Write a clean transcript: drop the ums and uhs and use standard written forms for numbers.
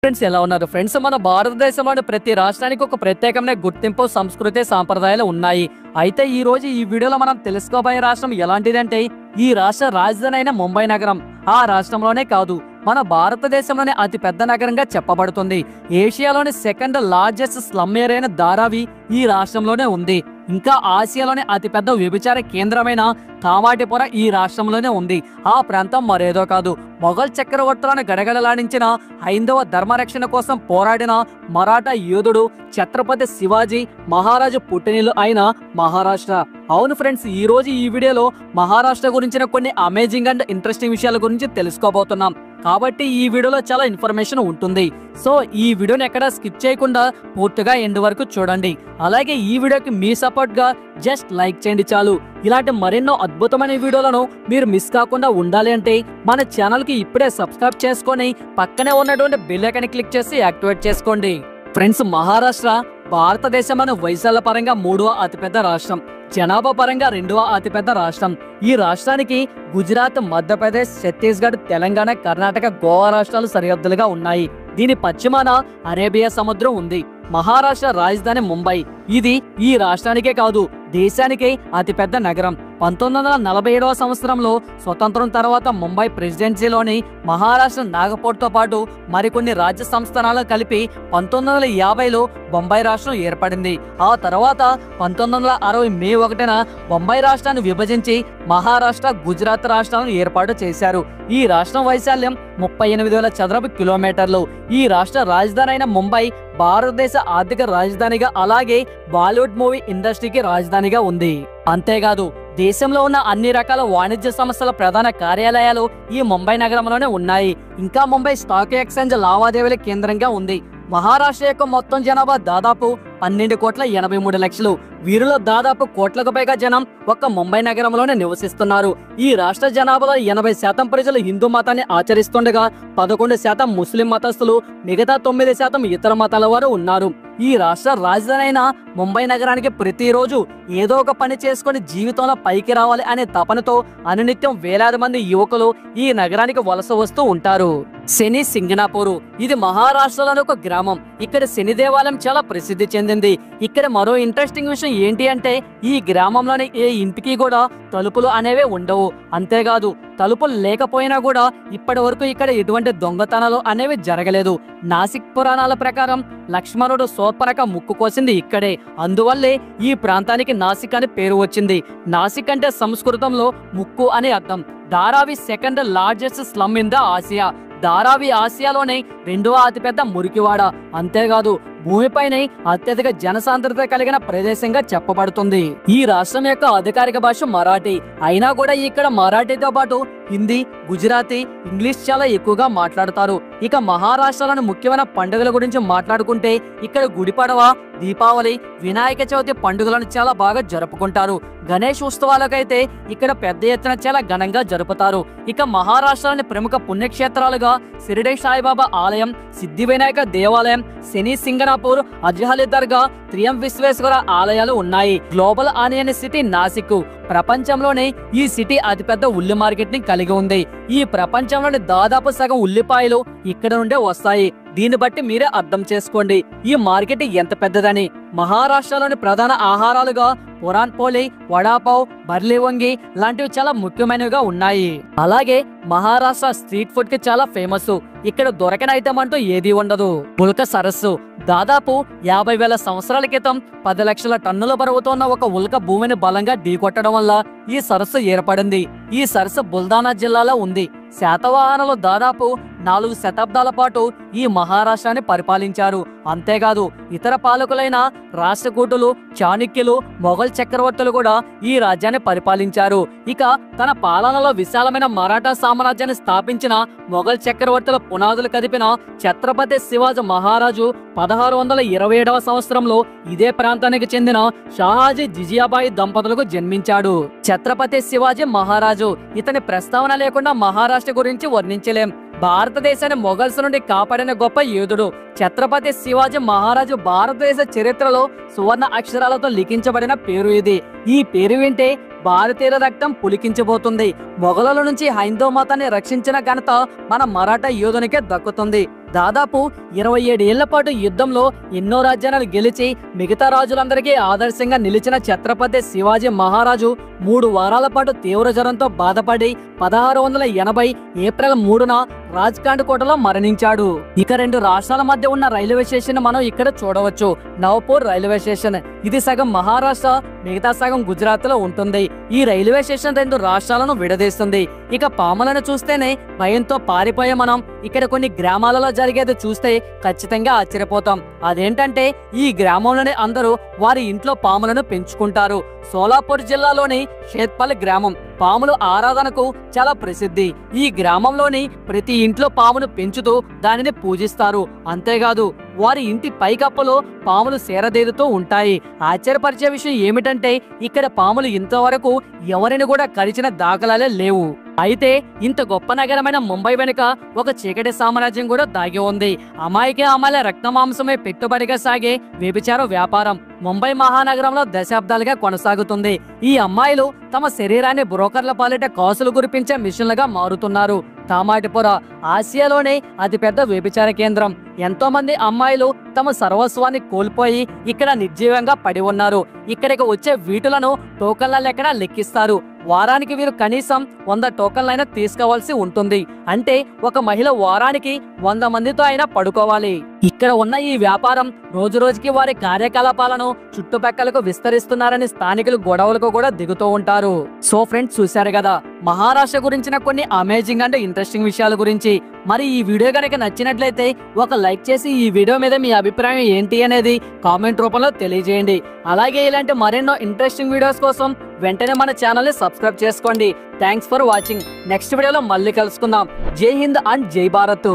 Friends ఎలా ఉన్నారు friends మన భారతదేశంలోని ప్రతి రాష్ట్రానికి ఒక ప్రత్యేకమైన గుర్తింపు సంస్కృతి సాంప్రదాయాలు ఉన్నాయి. అయితే ఈ రోజు ఈ వీడియోలో మనం తెలుసుకోబోయే రాష్ట్రం ఎలాంటిదంటే ఈ రాష్ట్ర రాజధాని అయిన ముంబై నగరం. ఆ రాష్ట్రంలోనే కాదు మన భారతదేశంలోనే అతి పెద్ద నగరంగా చెప్పబడుతుంది. ఏషియాలోని సెకండ్ లార్జెస్ట్ స్లమ్ ఏరియా అయిన ధారావి ఈ రాష్ట్రంలోనే ఉంది. ఇంకా ఆసియాలోని అతిపెద్ద వ్యభిచార కేంద్రమైన కామాటిపుర ఈ రాష్ట్రంలోనే ఉంది. ఆ ప్రాంతం మరేదో కాదు, మొఘల్ చక్రవర్తులను గడగడలాడించిన హైందవ ధర్మరక్షణ కోసం పోరాడిన మరాఠా యోధుడు ఛత్రపతి శివాజీ మహారాజు పుట్టినిల్లు అయిన మహారాష్ట్ర. అవును ఫ్రెండ్స్, ఈ రోజు ఈ వీడియోలో మహారాష్ట్ర గురించిన కొన్ని అమేజింగ్ అండ్ ఇంట్రెస్టింగ్ విషయాల గురించి తెలుసుకోబోతున్నాం. కాబట్టి ఈ వీడియోలో చాలా ఇన్ఫర్మేషన్ ఉంటుంది. సో ఈ వీడియోని ఎక్కడా స్కిప్ చేయకుండా పూర్తిగా ఎండ్ వరకు చూడండి. అలాగే ఈ వీడియోకి మీ సపోర్ట్ గా జస్ట్ లైక్ చేయండి చాలు. ఇలాంటి మరెన్నో అద్భుతమైన వీడియోలను మీరు మిస్ కాకుండా ఉండాలి అంటే మన ఛానల్ కి ఇప్పుడే సబ్స్క్రైబ్ చేసుకొని పక్కనే ఉన్నటువంటి బెల్ ఐకాన్ క్లిక్ చేసి యాక్టివేట్ చేసుకోండి. ఫ్రెండ్స్, మహారాష్ట్ర భారతదేశంలోని వైశాల్య పరంగా 3వ అతిపెద్ద రాష్ట్రం, జనాభా పరంగా 2వ అతిపెద్ద రాష్ట్రం. ఈ రాష్ట్రానికి గుజరాత్, మధ్యప్రదేశ్, ఛత్తీస్గఢ్, తెలంగాణ, కర్ణాటక, గోవా రాష్ట్రాలు సరిహద్దులుగా ఉన్నాయి. దీని పశ్చిమాన అరేబియా సముద్రం ఉంది. మహారాష్ట్ర రాజధాని ముంబై. ఇది ఈ రాష్ట్రానికే కాదు దేశానికే అతిపెద్ద నగరం. 1947వ సంవత్సరంలో స్వతంత్రం తర్వాత ముంబై ప్రెసిడెన్సీలోని మహారాష్ట్ర నాగపూర్తో పాటు మరికొన్ని రాజ్య సంస్థానాలను కలిపి 1950లో బొంబాయి రాష్ట్రం ఏర్పడింది. ఆ తర్వాత 1960 మే 1న బొంబాయి రాష్ట్రాన్ని విభజించి మహారాష్ట్ర, గుజరాత్ రాష్ట్రాలను ఏర్పాటు చేశారు. ఈ రాష్ట్రం వైశాల్యం 38,000 చదరపు కిలోమీటర్లు. ఈ రాష్ట్ర రాజధాని అయిన ముంబై భారతదేశ ఆర్థిక రాజధానిగా అలాగే బాలీవుడ్ మూవీ ఇండస్ట్రీకి రాజధానిగా ఉంది. అంతేకాదు దేశంలో ఉన్న అన్ని రకాల వాణిజ్య సంస్థల ప్రధాన కార్యాలయాలు ఈ ముంబై నగరంలోనే ఉన్నాయి. ఇంకా ముంబై స్టాక్ ఎక్స్చేంజ్ లావాదేవీల కేంద్రంగా ఉంది. మహారాష్ట్ర యొక్క మొత్తం జనాభా దాదాపు 12,83,00,000. వీరిలో దాదాపు కోట్లకు పైగా జనం ఒక్క ముంబై నగరంలోనే నివసిస్తున్నారు. ఈ రాష్ట్ర జనాభాలో 80% ప్రజలు హిందూ మతాన్ని ఆచరిస్తుండగా 11% ముస్లిం మతస్థులు, మిగతా 9% ఇతర మతాల వారు ఉన్నారు. ఈ రాష్ట్ర రాజధాని అయిన ముంబై నగరానికి ప్రతిరోజు ఏదో ఒక పని చేసుకుని జీవితంలో పైకి రావాలి అనే తపనతో అనునిత్యం వేలాది మంది యువకులు ఈ నగరానికి వలస వస్తూ ఉంటారు. శని సింగనాపూర్. ఇది మహారాష్ట్రలోని ఒక గ్రామం. ఇక్కడ శని దేవాలయం చాలా ప్రసిద్ధి చెందింది. ఇక్కడ మరో ఇంట్రెస్టింగ్ విషయం ఏంటి అంటే ఈ గ్రామంలోని ఏ ఇంటికి కూడా తలుపులు అనేవి ఉండవు. అంతేకాదు తలుపులు లేకపోయినా కూడా ఇప్పటి వరకు ఇక్కడ ఎటువంటి దొంగతనాలు అనేవి జరగలేదు. నాసిక్ పురాణాల ప్రకారం లక్ష్మణుడు శూర్పణఖ ముక్కు కోసింది ఇక్కడే. అందువల్లే ఈ ప్రాంతానికి నాసిక్ అని పేరు వచ్చింది. నాసిక్ అంటే సంస్కృతంలో ముక్కు అని అర్థం. Dharavi second largest slum in the Asia. Dharavi ఆసియాలోనే 2వ అతిపెద్ద మురికివాడ. అంతేకాదు భూమిపైనే అత్యధిక జనసాంద్రత కలిగిన ప్రదేశంగా చెప్పబడుతుంది. ఈ రాష్ట్రం యొక్క అధికారిక భాష మరాఠీ. అయినా కూడా ఇక్కడ మరాఠీతో పాటు హిందీ, గుజరాతీ, ఇంగ్లీష్ చాలా ఎక్కువగా మాట్లాడతారు. ఇక మహారాష్ట్రలోని ముఖ్యమైన పండుగల గురించి మాట్లాడుకుంటే ఇక్కడ గుడి పడవ, దీపావళి, వినాయక చవితి పండుగలను చాలా బాగా జరుపుకుంటారు. గణేష్ ఉత్సవాలకైతే ఇక్కడ పెద్ద ఎత్తున చాలా ఘనంగా జరుపుతారు. ఇక మహారాష్ట్రలోని ప్రముఖ పుణ్యక్షేత్రాలుగా షిరిడి సాయిబాబా ఆలయం, సిద్ధి వినాయక దేవాలయం, శని సింగనాపూర్, అజ్హలి దర్గా, త్రియం విశ్వేశ్వర ఆలయాలు ఉన్నాయి. Global onion city Nashik. ప్రపంచంలోనే ఈ సిటీ అతిపెద్ద ఉల్లి మార్కెట్ ని కలిగి ఉంది. ఈ ప్రపంచంలోని దాదాపు సగం ఉల్లిపాయలు ఇక్కడ నుండే వస్తాయి. దీన్ని బట్టి మీరే అర్థం చేసుకోండి ఈ మార్కెట్ ఎంత పెద్దదని. మహారాష్ట్రలోని ప్రధాన ఆహారాలుగా పురాన్ పోలి, వడాపావ్, బర్లీ వంగి లాంటివి చాలా ముఖ్యమైనవిగా ఉన్నాయి. అలాగే మహారాష్ట్ర స్ట్రీట్ ఫుడ్ కి చాలా ఫేమస్. ఇక్కడ దొరకని ఐటమ్ అంటూ ఏది ఉండదు. ఉల్క సరస్సు. దాదాపు 50,000 సంవత్సరాల క్రితం 10 లక్షల టన్నుల బరువుతో ఉన్న ఒక ఉల్క భూమిని బలంగా ఢీకొట్టడం వల్ల ఈ సరస్సు ఏర్పడింది. ఈ సరస్సు బుల్దానా జిల్లాలో ఉంది. శాతవాహనులు దాదాపు 4 శతాబ్దాల పాటు ఈ మహారాష్ట్రాన్ని పరిపాలించారు. అంతేకాదు ఇతర పాలకులైన రాష్ట్రకూటులు, చాణక్యులు, మొఘల్ చక్రవర్తులు కూడా ఈ రాజ్యాన్ని పరిపాలించారు. ఇక తన పాలనలో విశాలమైన మరాఠా సామ్రాజ్యాన్ని స్థాపించిన మొఘల్ చక్రవర్తుల పునాదులు కదిపిన ఛత్రపతి శివాజీ మహారాజు 1627వ సంవత్సరంలో ఇదే ప్రాంతానికి చెందిన షాహాజీ జిజియాబాయి దంపతులకు జన్మించాడు. ఛత్రపతి శివాజీ మహారాజు. ఇతని ప్రస్తావన లేకుండా మహారాష్ట్ర గురించి వర్ణించలేం. భారతదేశాన్ని మొఘల్స్ నుండి కాపాడిన గొప్ప యోధుడు ఛత్రపతి శివాజీ మహారాజు. భారతదేశ చరిత్రలో సువర్ణ అక్షరాలతో లిఖించబడిన పేరు ఇది. ఈ పేరు వింటే భారతీయుల రక్తం పులికించబోతుంది. మొఘలుల నుంచి హైందవ మతాన్ని రక్షించిన ఘనత మన మరాఠా యోధునికే దక్కుతుంది. దాదాపు 27 ఏళ్ల పాటు యుద్ధంలో ఎన్నో రాజ్యాలను గెలిచి మిగతా రాజులందరికీ ఆదర్శంగా నిలిచిన ఛత్రపతి శివాజీ మహారాజు 3 వారాల పాటు తీవ్ర జ్వరంతో బాధపడి 1680 ఏప్రిల్ 3న రాజ్కాండ్ కోటలో మరణించాడు. ఇక 2 రాష్ట్రాల మధ్య ఉన్న రైల్వే స్టేషన్ మనం ఇక్కడ చూడవచ్చు. Navapur railway station. ఇది సగం మహారాష్ట్ర, మిగతా సగం గుజరాత్ లో ఉంటుంది. ఈ రైల్వే స్టేషన్ 2 రాష్ట్రాలను విడదీస్తుంది. ఇక పాములను చూస్తేనే భయంతో పారిపోయే మనం ఇక్కడ కొన్ని గ్రామాలలో జరిగేది చూస్తే ఖచ్చితంగా ఆశ్చర్యపోతాం. అదేంటంటే ఈ గ్రామంలోనే అందరూ వారి ఇంట్లో పాములను పెంచుకుంటారు. సోలాపూర్ జిల్లాలోని షేత్పల్ గ్రామం పాముల ఆరాధనకు చాలా ప్రసిద్ధి. ఈ గ్రామంలోని ప్రతి ఇంట్లో పామును పెంచుతూ దానిని పూజిస్తారు. అంతేకాదు వారి ఇంటి పైకప్పులో పాములు సేరదీరుతూ ఉంటాయి. ఆశ్చర్యపరిచే విషయం ఏమిటంటే ఇక్కడ పాములు ఇంతవరకు ఎవరిని కూడా కరిచిన దాఖలాలే లేవు. అయితే ఇంత గొప్ప నగరమైన ముంబై వెనుక ఒక చీకటి సామ్రాజ్యం కూడా దాగి ఉంది. అమాయక అమ్మాయిల రక్త మాంసమే పెట్టుబడిగా సాగే వ్యభిచార వ్యాపారం ముంబై మహానగరంలో దశాబ్దాలుగా కొనసాగుతుంది. ఈ అమ్మాయిలు తమ శరీరాన్ని బ్రోకర్ల పాలిట కాసులు కురిపించే మిషన్లుగా మారుతున్నారు. తామాటిపుర ఆసియాలోనే అతిపెద్ద వ్యభిచార కేంద్రం. ఎంతో మంది అమ్మాయిలు తమ సర్వస్వాన్ని కోల్పోయి ఇక్కడ నిర్జీవంగా పడి ఉన్నారు. ఇక్కడికి వచ్చే వీటులను టోకన్ల లెక్కన లెక్కిస్తారు. వారానికి వీరు కనీసం 100 టోకన్లైనా తీసుకోవాల్సి ఉంటుంది. అంటే ఒక మహిళ వారానికి 100 మందితో అయినా పడుకోవాలి. ఇక్కడ ఉన్న ఈ వ్యాపారం రోజు రోజుకి వారి కార్యకలాపాలను చుట్టుపక్కలకు విస్తరిస్తున్నారని స్థానికులు గొడవలకు కూడా దిగుతూ ఉంటారు. సో ఫ్రెండ్స్, చూశారు కదా మహారాష్ట్ర గురించిన కొన్ని అమేజింగ్ అండ్ ఇంట్రెస్టింగ్ విషయాల గురించి. మరి ఈ వీడియో కనుక నచ్చినట్లయితే ఒక లైక్ చేసి ఈ వీడియో మీద మీ అభిప్రాయం ఏంటి అనేది కామెంట్ రూపంలో తెలియజేయండి. అలాగే ఇలాంటి మరెన్నో ఇంట్రెస్టింగ్ వీడియోస్ కోసం వెంటనే మన ఛానల్ ని సబ్స్క్రైబ్ చేసుకోండి. Thanks for watching. నెక్స్ట్ వీడియోలో మళ్ళీ కలుసుకుందాం. జై హింద్ అండ్ జై భారత్.